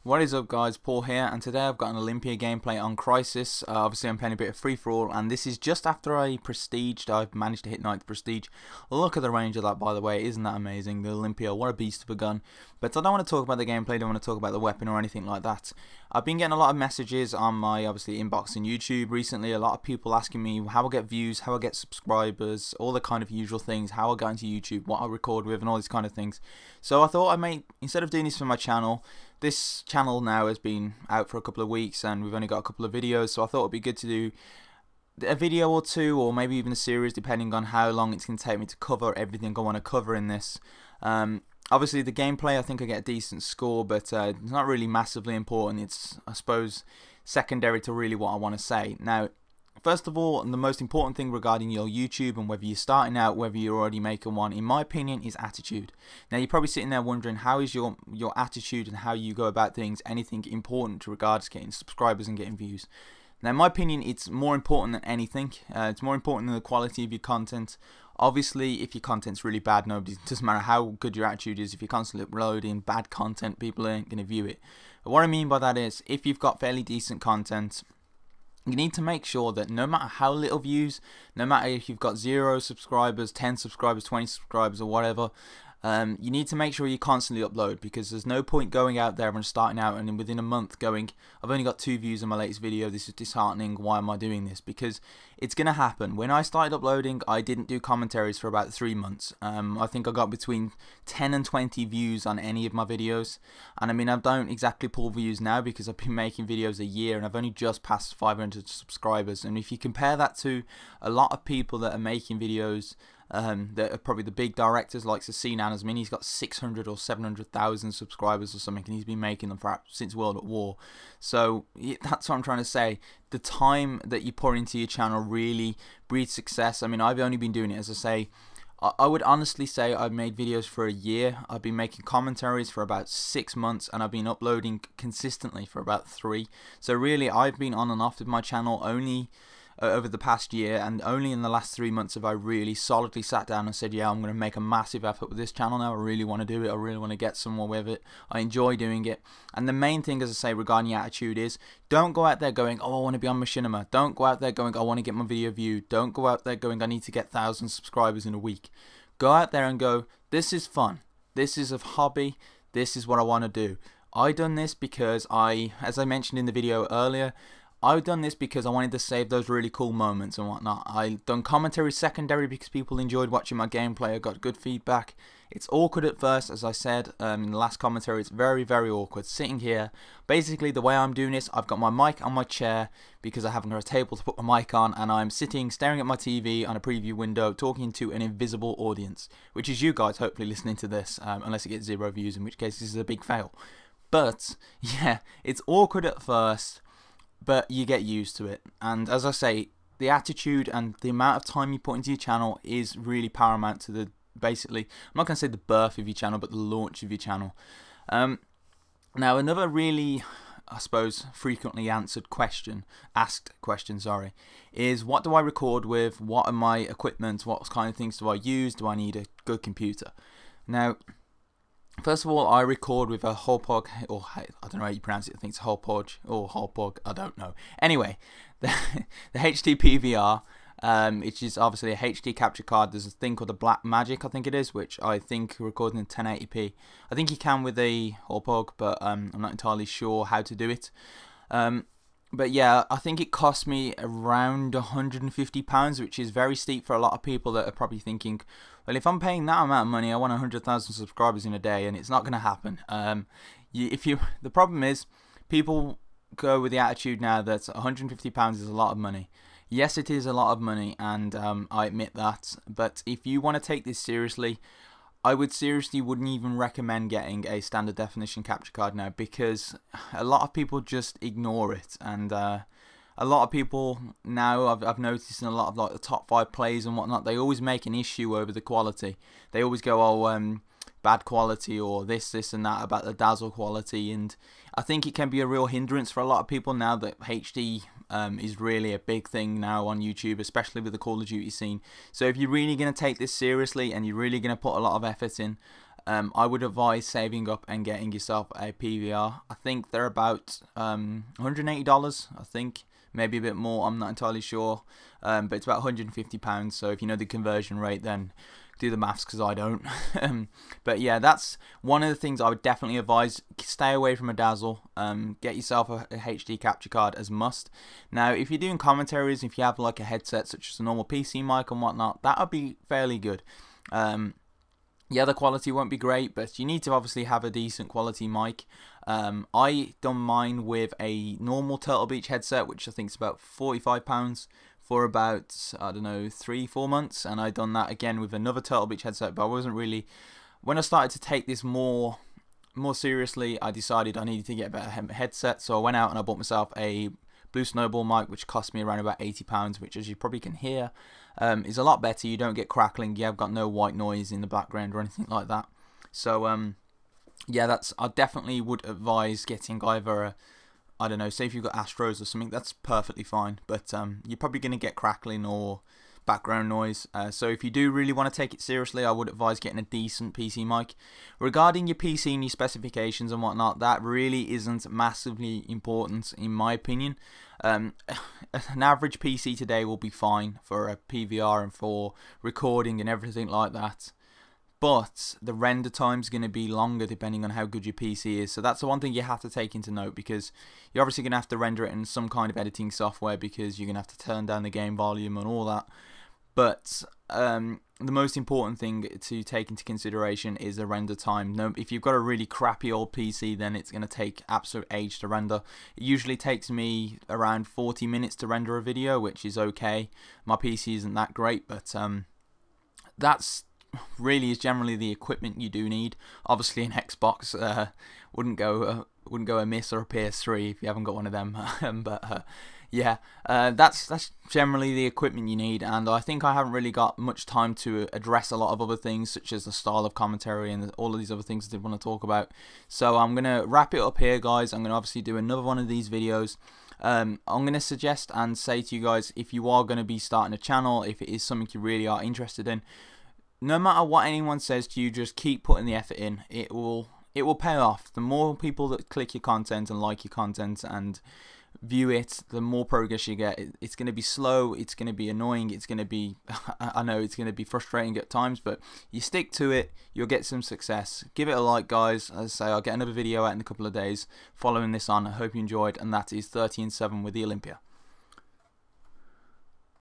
What is up guys, Paul here, and today I've got an Olympia gameplay on Crysis. Obviously I'm playing a bit of free-for-all, and this is just after I prestiged. I've managed to hit 9th prestige. Look at the range of that, by the way. Isn't that amazing? The Olympia, what a beast of a gun. But I don't want to talk about the gameplay, I don't want to talk about the weapon or anything like that. I've been getting a lot of messages on my, obviously, inbox in YouTube recently. A lot of people asking me how I get views, how I get subscribers, all the kind of usual things, how I go into YouTube, what I record with, and all these kind of things. So I thought I might, instead of doing this for my channel, this channel now has been out for a couple of weeks and we've only got a couple of videos, so I thought it would be good to do a video or two, or maybe even a series, depending on how long it's going to take me to cover everything I want to cover in this. Obviously the gameplay, I think I get a decent score, but it's not really massively important. It's, I suppose, secondary to really what I want to say. Now, first of all, the most important thing regarding your YouTube, and whether you're starting out, whether you're already making one, in my opinion, is attitude. Now, you're probably sitting there wondering, how is your attitude and how you go about things anything important to regards getting subscribers and getting views? Now, in my opinion, it's more important than anything. It's more important than the quality of your content. Obviously, if your content's really bad, it doesn't matter how good your attitude is. If you're constantly uploading bad content, people aren't going to view it. But what I mean by that is, if you've got fairly decent content, you need to make sure that no matter how little views, no matter if you've got 0 subscribers, 10 subscribers, 20 subscribers or whatever, you need to make sure you constantly upload, because there's no point going out there and starting out and then within a month going, I've only got 2 views on my latest video, this is disheartening, why am I doing this? Because it's going to happen. When I started uploading, I didn't do commentaries for about 3 months. I think I got between 10 and 20 views on any of my videos, and I mean, I don't exactly pull views now because I've been making videos a year and I've only just passed 500 subscribers. And if you compare that to a lot of people that are making videos, that are probably the big directors like Cinanas, I mean, he's got 600 or 700,000 subscribers or something, and he's been making them for since World at War. So that's what I'm trying to say. The time that you pour into your channel really breeds success. I mean, I've only been doing it, as I say, I would honestly say I've made videos for a year. I've been making commentaries for about 6 months, and I've been uploading consistently for about 3. So really, I've been on and off with my channel only over the past year, and only in the last 3 months have I really solidly sat down and said, yeah, I'm going to make a massive effort with this channel now. I really want to do it. I really want to get somewhere with it. I enjoy doing it. And the main thing, as I say, regarding your attitude is, don't go out there going, oh, I want to be on Machinima. Don't go out there going, I want to get my video viewed. Don't go out there going, I need to get 1,000 subscribers in a week. Go out there and go, this is fun. This is a hobby. This is what I want to do. I done this because as I mentioned in the video earlier, I've done this because I wanted to save those really cool moments and whatnot. I done commentary secondary because people enjoyed watching my gameplay. I got good feedback. It's awkward at first, as I said in the last commentary. It's very, very awkward sitting here. Basically, the way I'm doing this, I've got my mic on my chair because I haven't got a table to put my mic on, and I'm sitting staring at my TV on a preview window talking to an invisible audience, which is you guys hopefully listening to this, unless it gets 0 views, in which case this is a big fail. But yeah, it's awkward at first, but you get used to it. And as I say, the attitude and the amount of time you put into your channel is really paramount to the, basically, I'm not going to say the birth of your channel, but the launch of your channel. Now, another really, I suppose, frequently asked question, is what do I record with? What are my equipment? What kind of things do I use? Do I need a good computer? Now, first of all, I record with a HaulPog, or I don't know how you pronounce it, I think it's HaulPog, or HaulPog, I don't know. Anyway, the HD PVR, which is obviously a HD capture card. There's a thing called the Black Magic, I think it is, which I think recording in 1080p. I think you can with a HaulPog, but I'm not entirely sure how to do it. But yeah, I think it cost me around £150, which is very steep for a lot of people that are probably thinking, well, if I'm paying that amount of money, I want 100,000 subscribers in a day, and it's not going to happen. The problem is, people go with the attitude now that £150 is a lot of money. Yes, it is a lot of money, and I admit that. But if you want to take this seriously, I wouldn't even recommend getting a standard definition capture card now, because a lot of people just ignore it, and a lot of people now, I've noticed in a lot of like the top 5 plays and whatnot, they always make an issue over the quality. They always go, oh, bad quality, or this and that about the dazzle quality, and I think it can be a real hindrance for a lot of people now that HD is really a big thing now on YouTube, especially with the Call of Duty scene. So if you're really going to take this seriously and you're really going to put a lot of effort in, I would advise saving up and getting yourself a PVR. I think they're about $180, I think, maybe a bit more, I'm not entirely sure, but it's about £150, so if you know the conversion rate, then do the maths, because I don't. But yeah, that's one of the things I would definitely advise. Stay away from a dazzle. Get yourself a HD capture card as must. Now, if you're doing commentaries, if you have like a headset such as a normal PC mic and whatnot, that would be fairly good. Yeah, the quality won't be great, but you need to obviously have a decent quality mic. I done mine with a normal Turtle Beach headset, which I think is about £45, for about, I don't know, 3-4 months, and I done that again with another Turtle Beach headset, but I wasn't really, when I started to take this more seriously, I decided I needed to get a better headset, so I went out and I bought myself a Blue Snowball mic, which cost me around about £80, which, as you probably can hear, is a lot better. You don't get crackling, you have got no white noise in the background or anything like that. So yeah, I definitely would advise getting either a, I don't know, say if you've got Astros or something, that's perfectly fine, but you're probably going to get crackling or background noise. So if you do really want to take it seriously, I would advise getting a decent PC mic. Regarding your PC and your specifications and whatnot, that really isn't massively important in my opinion. An average PC today will be fine for a PVR and for recording and everything like that. But the render time is going to be longer depending on how good your PC is. So that's the one thing you have to take into note, because you're obviously going to have to render it in some kind of editing software, because you're going to have to turn down the game volume and all that. But the most important thing to take into consideration is the render time. Now, if you've got a really crappy old PC, then it's going to take absolute age to render. It usually takes me around 40 minutes to render a video, which is okay. My PC isn't that great, but that's really is generally the equipment you do need. Obviously an Xbox wouldn't go amiss, or a PS3 if you haven't got one of them. But yeah, that's generally the equipment you need, and I think I haven't really got much time to address a lot of other things, such as the style of commentary and all of these other things I did want to talk about. So I'm gonna wrap it up here, guys. I'm gonna obviously do another one of these videos. I'm going to suggest and say to you guys, if you are going to be starting a channel, if it is something you really are interested in, no matter what anyone says to you, just keep putting the effort in. It will pay off. The more people that click your content and like your content and view it, the more progress you get. It's going to be slow, it's going to be annoying, it's going to be, I know it's going to be frustrating at times, but you stick to it, you'll get some success. Give it a like, guys. As I say, I'll get another video out in a couple of days following this on. I hope you enjoyed, and that is 30 and 7 with the Olympia.